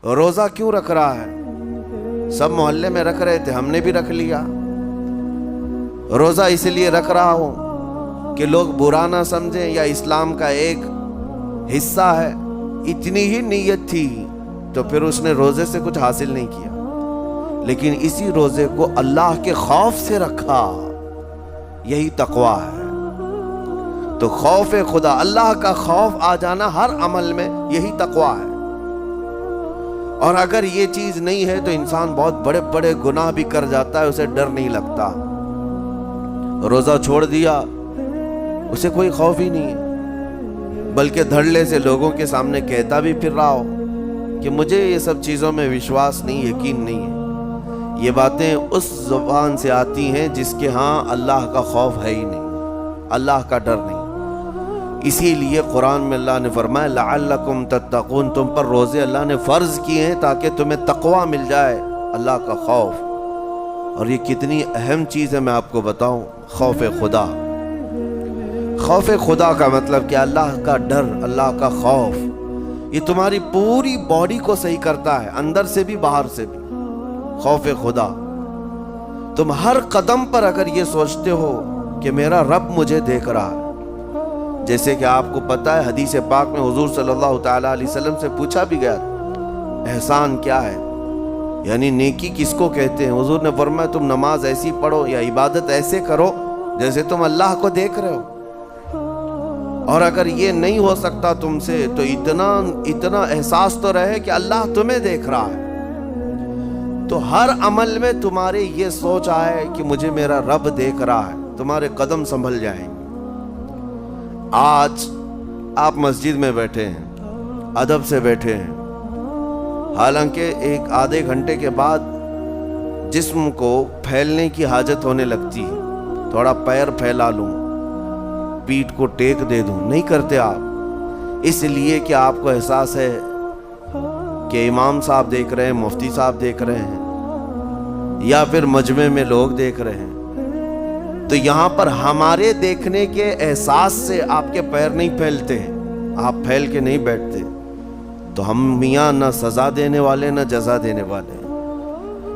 روزہ کیوں رکھ رہا ہے؟ سب محلے میں رکھ رہے تھے، ہم نے بھی رکھ لیا۔ روزہ اس لیے رکھ رہا ہوں کہ لوگ برا نہ سمجھیں یا اسلام کا ایک حصہ ہے، اتنی ہی نیت تھی تو پھر اس نے روزے سے کچھ حاصل نہیں کیا، لیکن اسی روزے کو اللہ کے خوف سے رکھا، یہی تقوی ہے۔ تو خوف خدا، اللہ کا خوف آ جانا ہر عمل میں، یہی تقوی ہے۔ اور اگر یہ چیز نہیں ہے تو انسان بہت بڑے بڑے گناہ بھی کر جاتا ہے، اسے ڈر نہیں لگتا۔ روزہ چھوڑ دیا، اسے کوئی خوف ہی نہیں ہے، بلکہ دھڑلے سے لوگوں کے سامنے کہتا بھی پھر رہا ہو کہ مجھے یہ سب چیزوں میں وشواس نہیں، یقین نہیں ہے۔ یہ باتیں اس زبان سے آتی ہیں جس کے ہاں اللہ کا خوف ہے ہی نہیں، اللہ کا ڈر نہیں۔ اسی لیے قرآن میں اللہ نے فرمایا لعلکم تتقون، تم پر روزے اللہ نے فرض کیے ہیں تاکہ تمہیں تقوی مل جائے، اللہ کا خوف۔ اور یہ کتنی اہم چیز ہے میں آپ کو بتاؤں، خوف خدا۔ خوف خدا کا مطلب کہ اللہ کا ڈر، اللہ کا خوف، یہ تمہاری پوری باڈی کو صحیح کرتا ہے، اندر سے بھی باہر سے بھی۔ خوف خدا، تم ہر قدم پر اگر یہ سوچتے ہو کہ میرا رب مجھے دیکھ رہا ہے، جیسے کہ آپ کو پتہ ہے حدیث پاک میں حضور صلی اللہ تعالیٰ علیہ وسلم سے پوچھا بھی گیا احسان کیا ہے، یعنی نیکی کس کو کہتے ہیں؟ حضور نے فرمایا تم نماز ایسی پڑھو یا عبادت ایسے کرو جیسے تم اللہ کو دیکھ رہے ہو۔ اور اگر یہ نہیں ہو سکتا تم سے تو اتنا احساس تو رہے کہ اللہ تمہیں دیکھ رہا ہے۔ تو ہر عمل میں تمہارے یہ سوچ آئے کہ مجھے میرا رب دیکھ رہا ہے، تمہارے قدم سنبھل جائیں گے۔ آج آپ مسجد میں بیٹھے ہیں، ادب سے بیٹھے ہیں، حالانکہ ایک آدھے گھنٹے کے بعد جسم کو پھیلنے کی حاجت ہونے لگتی ہے، تھوڑا پیر پھیلا لوں، پیٹھ کو ٹیک دے دوں، نہیں کرتے آپ، اس لیے کہ آپ کو احساس ہے کہ امام صاحب دیکھ رہے ہیں، مفتی صاحب دیکھ رہے ہیں، یا پھر مجمع میں لوگ دیکھ رہے ہیں۔ تو یہاں پر ہمارے دیکھنے کے احساس سے آپ کے پیر نہیں پھیلتے ہیں، آپ پھیل کے نہیں بیٹھتے۔ تو ہم میاں نہ سزا دینے والے نہ جزا دینے والے،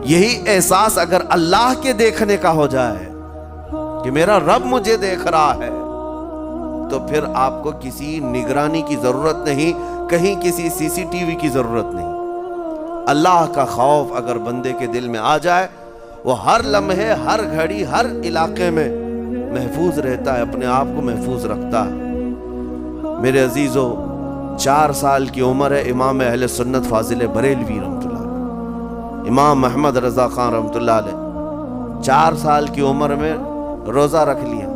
یہی احساس اگر اللہ کے دیکھنے کا ہو جائے کہ میرا رب مجھے دیکھ رہا ہے، تو پھر آپ کو کسی نگرانی کی ضرورت نہیں، کہیں کسی سی سی ٹی وی کی ضرورت نہیں۔ اللہ کا خوف اگر بندے کے دل میں آ جائے، وہ ہر لمحے، ہر گھڑی، ہر علاقے میں محفوظ رہتا ہے، اپنے آپ کو محفوظ رکھتا ہے۔ میرے عزیزو، 4 سال کی عمر ہے امام اہل سنت فاضل بریلوی رحمۃ اللہ علیہ، امام محمد رضا خان رحمۃ اللہ علیہ 4 سال کی عمر میں روزہ رکھ لیا۔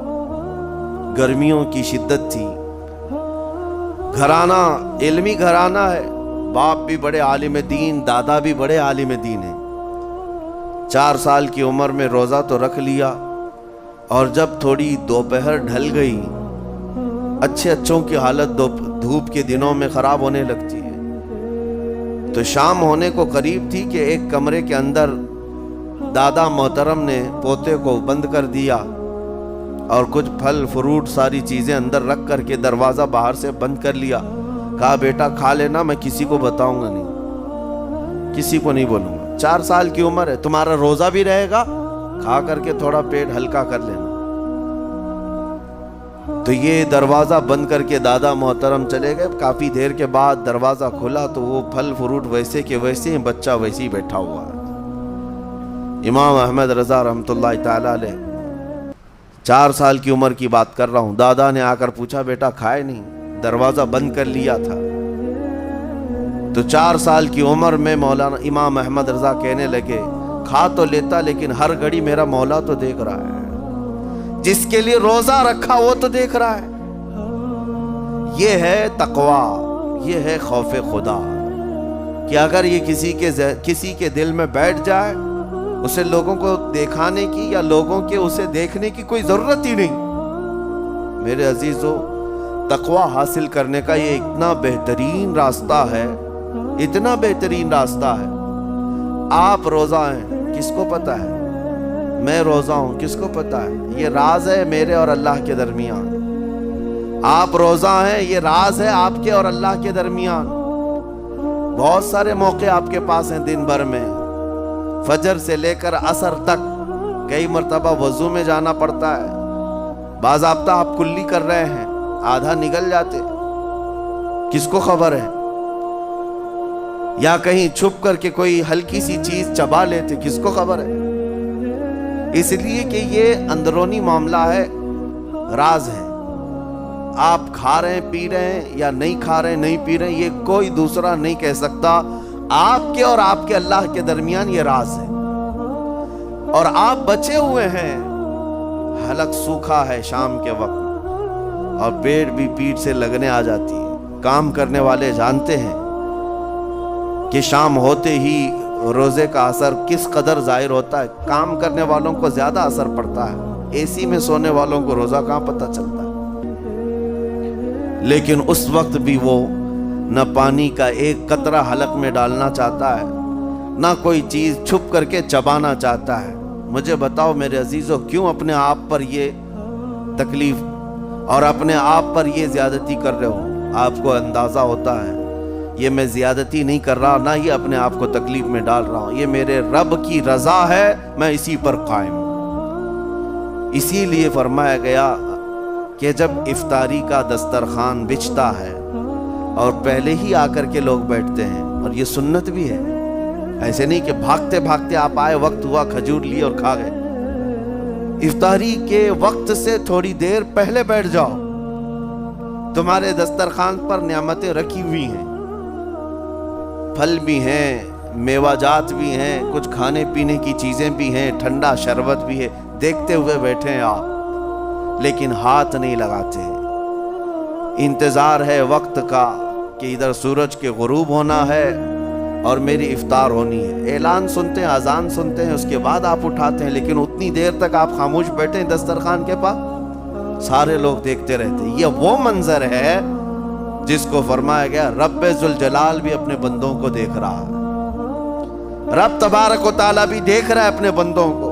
گرمیوں کی شدت تھی، گھرانہ علمی گھرانہ ہے، باپ بھی بڑے عالم دین، دادا بھی بڑے عالم دین ہیں۔ 4 سال کی عمر میں روزہ تو رکھ لیا، اور جب تھوڑی دوپہر ڈھل گئی، اچھوں کی حالت دھوپ کے دنوں میں خراب ہونے لگتی ہے، تو شام ہونے کو قریب تھی کہ ایک کمرے کے اندر دادا محترم نے پوتے کو بند کر دیا اور کچھ پھل فروٹ ساری چیزیں اندر رکھ کر کے دروازہ باہر سے بند کر لیا۔ کہا بیٹا کھا لینا، میں کسی کو بتاؤں گا نہیں، کسی کو نہیں بولوں گا۔ 4 سال کی عمر ہے، تمہارا روزہ بھی رہے گا، کھا کر کے تھوڑا پیٹ ہلکا کر لینا۔ تو یہ دروازہ بند کر کے دادا محترم چلے گئے۔ کافی دیر کے بعد دروازہ کھلا تو وہ پھل فروٹ ویسے کے ویسے ہیں، بچہ ویسے ہی بیٹھا ہوا ہے۔ امام احمد رضا رحمۃ اللہ تعالی علیہ، 4 سال کی عمر کی بات کر رہا ہوں، دادا نے آ کر پوچھا بیٹا کھائے نہیں؟ دروازہ بند کر لیا تھا۔ تو 4 سال کی عمر میں مولانا امام احمد رضا کہنے لگے کھا تو لیتا، لیکن ہر گھڑی میرا مولا تو دیکھ رہا ہے، جس کے لیے روزہ رکھا وہ تو دیکھ رہا ہے۔ یہ ہے تقوی، یہ ہے خوف خدا، کہ اگر یہ کسی کے دل میں بیٹھ جائے، اسے لوگوں کو دکھانے کی یا لوگوں کے اسے دیکھنے کی کوئی ضرورت ہی نہیں۔ میرے عزیزو، تقوی حاصل کرنے کا یہ اتنا بہترین راستہ ہے، اتنا بہترین راستہ ہے۔ آپ روزہ ہیں، کس کو پتہ ہے؟ میں روزہ ہوں، کس کو پتہ ہے؟ یہ راز ہے میرے اور اللہ کے درمیان۔ آپ روزہ ہیں، یہ راز ہے آپ کے اور اللہ کے درمیان۔ بہت سارے موقع آپ کے پاس ہیں دن بھر میں، فجر سے لے کر عصر تک کئی مرتبہ وضو میں جانا پڑتا ہے، باضابطہ آپ کلی کر رہے ہیں، آدھا نگل جاتے، کس کو خبر ہے؟ یا کہیں چھپ کر کے کوئی ہلکی سی چیز چبا لیتے، کس کو خبر ہے؟ اس لیے کہ یہ اندرونی معاملہ ہے، راز ہے۔ آپ کھا رہے ہیں پی رہے ہیں یا نہیں کھا رہے ہیں نہیں پی رہے ہیں، یہ کوئی دوسرا نہیں کہہ سکتا، آپ کے اور آپ کے اللہ کے درمیان یہ راز ہے۔ اور آپ بچے ہوئے ہیں، حلق سوکھا ہے شام کے وقت اور پیٹ بھی پیٹ سے لگنے آ جاتی ہے۔ کام کرنے والے جانتے ہیں کہ شام ہوتے ہی روزے کا اثر کس قدر ظاہر ہوتا ہے۔ کام کرنے والوں کو زیادہ اثر پڑتا ہے، اے سی میں سونے والوں کو روزہ کہاں پتہ چلتا ہے۔ لیکن اس وقت بھی وہ نہ پانی کا ایک قطرہ حلق میں ڈالنا چاہتا ہے، نہ کوئی چیز چھپ کر کے چبانا چاہتا ہے۔ مجھے بتاؤ میرے عزیزو، کیوں اپنے آپ پر یہ تکلیف اور اپنے آپ پر یہ زیادتی کر رہے ہو؟ آپ کو اندازہ ہوتا ہے یہ میں زیادتی نہیں کر رہا، نہ یہ اپنے آپ کو تکلیف میں ڈال رہا ہوں، یہ میرے رب کی رضا ہے، میں اسی پر قائم ہوں۔ اسی لیے فرمایا گیا کہ جب افطاری کا دسترخوان بچھتا ہے اور پہلے ہی آ کر کے لوگ بیٹھتے ہیں، اور یہ سنت بھی ہے، ایسے نہیں کہ بھاگتے بھاگتے آپ آئے، وقت ہوا کھجور لیے اور کھا گئے۔ افطاری کے وقت سے تھوڑی دیر پہلے بیٹھ جاؤ، تمہارے دسترخوان پر نعمتیں رکھی ہوئی ہیں، پھل بھی ہیں، میوہ جات بھی ہیں، کچھ کھانے پینے کی چیزیں بھی ہیں، ٹھنڈا شربت بھی ہے، دیکھتے ہوئے بیٹھے ہیں آپ، لیکن ہاتھ نہیں لگاتے ہیں۔ انتظار ہے وقت کا کہ ادھر سورج کے غروب ہونا ہے اور میری افطار ہونی ہے، اعلان سنتے ہیں، اذان سنتے ہیں، اس کے بعد آپ اٹھاتے ہیں، لیکن اتنی دیر تک آپ خاموش بیٹھے ہیں دسترخوان کے پاس، سارے لوگ دیکھتے رہتے ہیں۔ یہ وہ منظر ہے جس کو فرمایا گیا رب ذوالجلال بھی اپنے بندوں کو دیکھ رہا ہے، رب تبارک و تعالیٰ بھی دیکھ رہا ہے اپنے بندوں کو،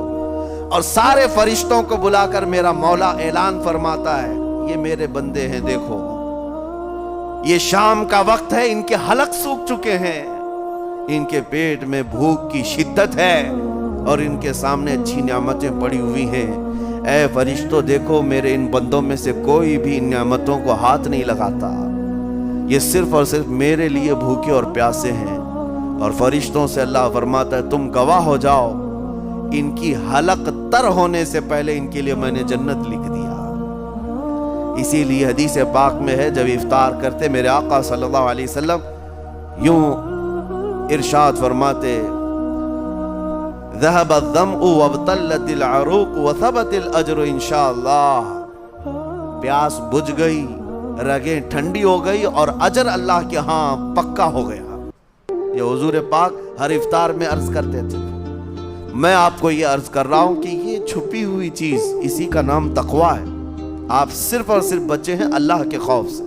اور سارے فرشتوں کو بلا کر میرا مولا اعلان فرماتا ہے یہ میرے بندے ہیں، دیکھو یہ شام کا وقت ہے، ان کے حلق سوکھ چکے ہیں، ان کے پیٹ میں بھوک کی شدت ہے اور ان کے سامنے اچھی نعمتیں پڑی ہوئی ہیں۔ اے فرشتوں دیکھو میرے ان بندوں میں سے کوئی بھی ان نعمتوں کو ہاتھ نہیں لگاتا، یہ صرف اور صرف میرے لیے بھوکے اور پیاسے ہیں۔ اور فرشتوں سے اللہ فرماتا ہے تم گواہ ہو جاؤ، ان کی حلق تر ہونے سے پہلے ان کے لیے میں نے جنت لکھ دیا۔ اسی لیے حدیث پاک میں ہے جب افطار کرتے میرے آقا صلی اللہ علیہ وسلم یوں ارشاد فرماتے ذهب الظمأ وابتلت العروق وثبت الاجر انشاءاللہ، پیاس بجھ گئی، رگیں ٹھنڈی ہو گئی اور اجر اللہ کے ہاں پکا ہو گیا۔ یہ حضور پاک ہر افطار میں عرض کرتے تھے۔ میں آپ کو یہ عرض کر رہا ہوں کہ یہ چھپی ہوئی چیز، اسی کا نام تقویٰ ہے۔ آپ صرف اور صرف بچے ہیں اللہ کے خوف سے۔